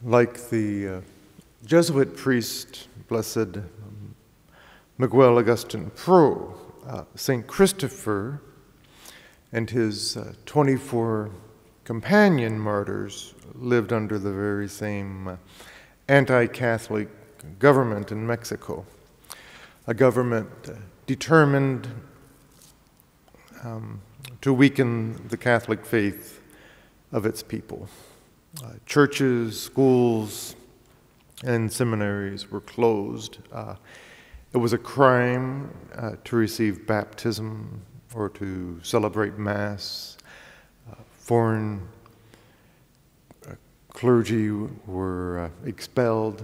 Like the Jesuit priest, Blessed Miguel Augustin Pro, St. Christopher and his 24 companion martyrs lived under the very same anti-Catholic government in Mexico, a government determined to weaken the Catholic faith of its people. Churches, schools, and seminaries were closed. It was a crime to receive baptism or to celebrate Mass. Foreign clergy were expelled.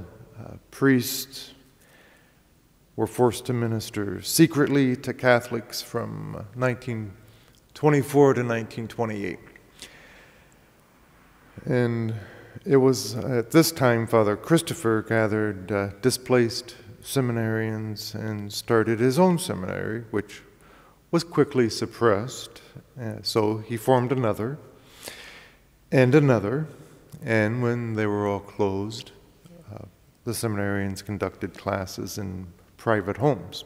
Priests were forced to minister secretly to Catholics from 1924 to 1928. And it was at this time Father Christopher gathered displaced seminarians and started his own seminary, which was quickly suppressed. So he formed another and another, and when they were all closed, the seminarians conducted classes in private homes.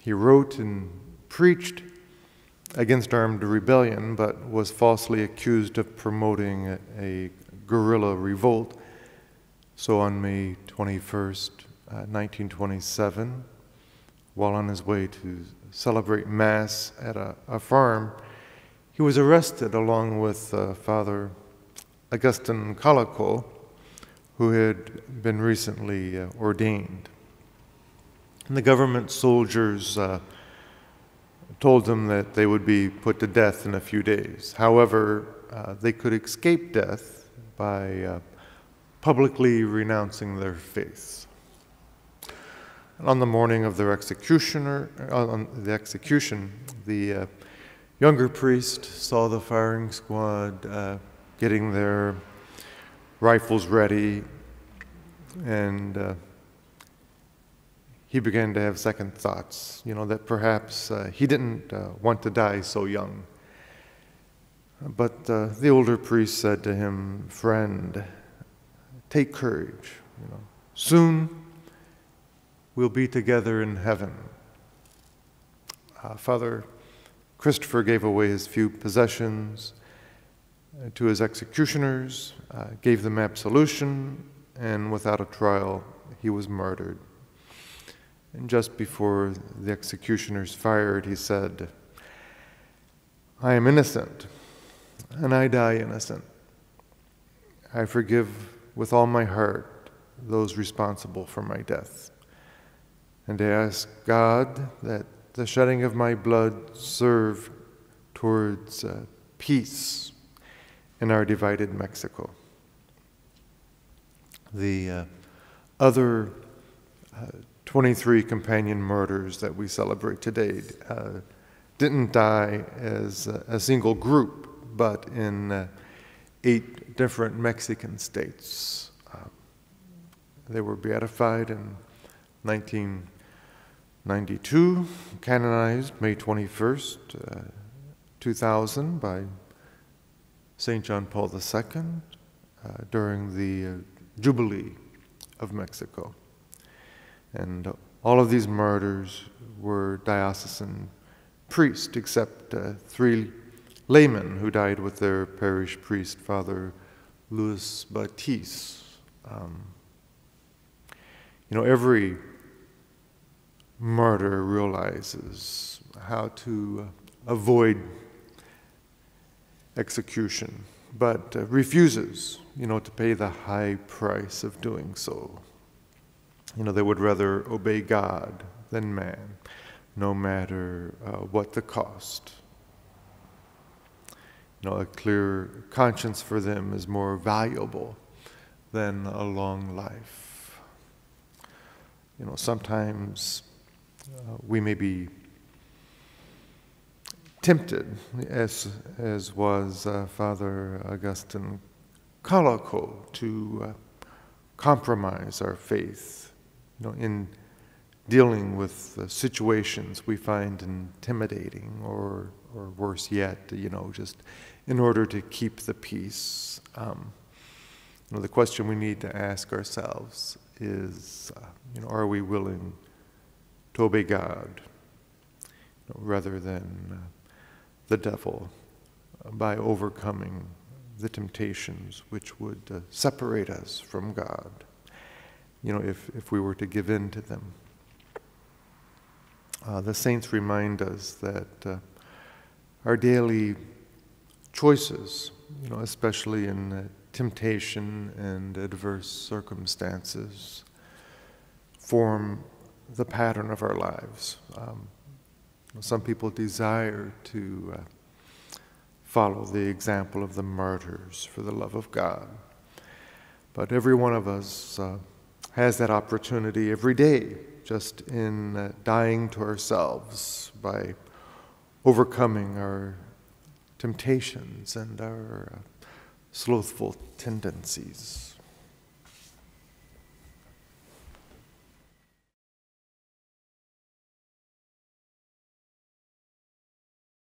He wrote and preached against armed rebellion, but was falsely accused of promoting a guerrilla revolt. So on May 21st, 1927, while on his way to celebrate Mass at a farm, he was arrested along with Father Augustin Calico, who had been recently ordained. And the government soldiers told them that they would be put to death in a few days. However, they could escape death by publicly renouncing their faith. And on the morning of their execution, the younger priest saw the firing squad getting their rifles ready, and he began to have second thoughts, that perhaps he didn't want to die so young. But the older priest said to him, "Friend, take courage. Soon we'll be together in heaven." Father Christopher gave away his few possessions to his executioners, gave them absolution, and without a trial, he was martyred. And just before the executioners fired, he said, "I am innocent, and I die innocent. I forgive with all my heart those responsible for my death. And I ask God that the shedding of my blood serve towards peace in our divided Mexico." The other 23 companion martyrs that we celebrate today didn't die as a single group, but in 8 different Mexican states. They were beatified in 1992, canonized May 21st, 2000 by St. John Paul II during the Jubilee of Mexico. And all of these martyrs were diocesan priests, except 3 laymen who died with their parish priest, Father Luis Baptiste. Every martyr realizes how to avoid execution, but refuses, to pay the high price of doing so. They would rather obey God than man, no matter what the cost. A clear conscience for them is more valuable than a long life. Sometimes we may be tempted, as was Father Augustin Calico, to compromise our faith, in dealing with situations we find intimidating, or worse yet, just in order to keep the peace. The question we need to ask ourselves is, are we willing to obey God rather than the devil by overcoming the temptations which would separate us from God, if we were to give in to them. The saints remind us that our daily choices, especially in temptation and adverse circumstances, form the pattern of our lives. Some people desire to follow the example of the martyrs for the love of God. But every one of us has that opportunity every day, just in dying to ourselves by overcoming our temptations and our slothful tendencies.